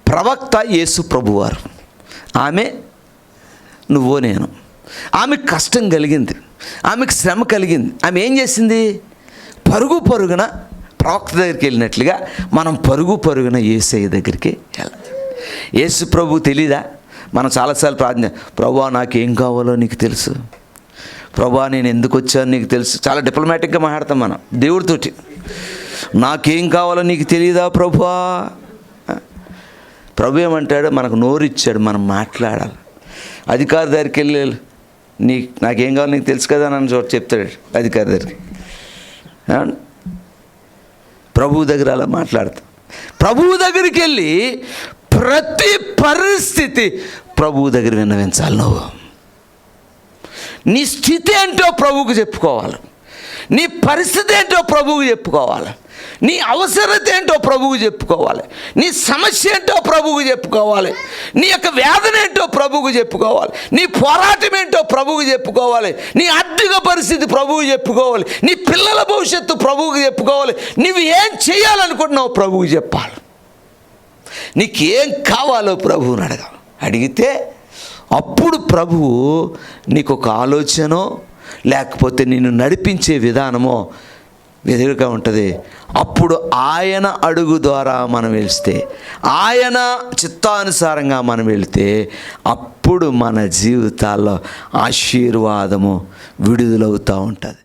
ప్రవక్త యేసు ప్రభువారు. ఆమె నువ్వో నేను. ఆమెకు కష్టం కలిగింది, ఆమెకు శ్రమ కలిగింది. ఆమె ఏం చేసింది? పరుగున ప్రవక్త దగ్గరికి వెళ్ళినట్లుగా మనం పరుగున యేసయ్య దగ్గరికి వెళ్ళాలి. యేసు ప్రభు తెలీదా? మనం చాలాసార్లు ప్రార్థన, ప్రభువా నాకేం కావాలో నీకు తెలుసు, ప్రభువా నేను ఎందుకు వచ్చాను నీకు తెలుసు. చాలా డిప్లొమాటిక్గా మాట్లాడతాం మనం దేవుడితోటి. నాకేం కావాలో నీకు తెలియదా ప్రభువా? ప్రభు ఏమంటాడు? మనకు నోరిచ్చాడు, మనం మాట్లాడాలి. అధికారి దగ్గరికి వెళ్ళి నాకేం కావాలో నీకు తెలుసు కదా నన్ను చోట చెప్తాడు అధికారి దగ్గరికి. ప్రభువు దగ్గర అలా మాట్లాడతాం. ప్రభువు దగ్గరికి వెళ్ళి ప్రతి పరిస్థితి ప్రభువు దగ్గర విన్నవించాలి. నువ్వు నీ స్థితి ఏంటో ప్రభువుకు చెప్పుకోవాలి, నీ పరిస్థితి ఏంటో ప్రభువుకు చెప్పుకోవాలి, నీ అవసరత ఏంటో ప్రభువుకు చెప్పుకోవాలి, నీ సమస్య ఏంటో ప్రభువుకు చెప్పుకోవాలి, నీ యొక్క వేదన ఏంటో ప్రభువుకు చెప్పుకోవాలి, నీ పోరాటం ఏంటో ప్రభువుకు చెప్పుకోవాలి, నీ ఆర్థిక పరిస్థితి ప్రభువుకు చెప్పుకోవాలి, నీ పిల్లల భవిష్యత్తు ప్రభువుకు చెప్పుకోవాలి. నువ్వు ఏం చేయాలనుకుంటున్నావు ప్రభువుకు చెప్పాలి. నీకేం కావాలో ప్రభువుని అడిగితే అప్పుడు ప్రభువు నీకు ఒక ఆలోచనో లేకపోతే నిన్ను నడిపించే విధానమో ఎదురుగా ఉంటుంది. అప్పుడు ఆయన అడుగు ద్వారా మనం వెళ్తే, ఆయన చిత్తానుసారంగా మనం వెళితే అప్పుడు మన జీవితాల్లో ఆశీర్వాదము విడుదలవుతూ ఉంటుంది.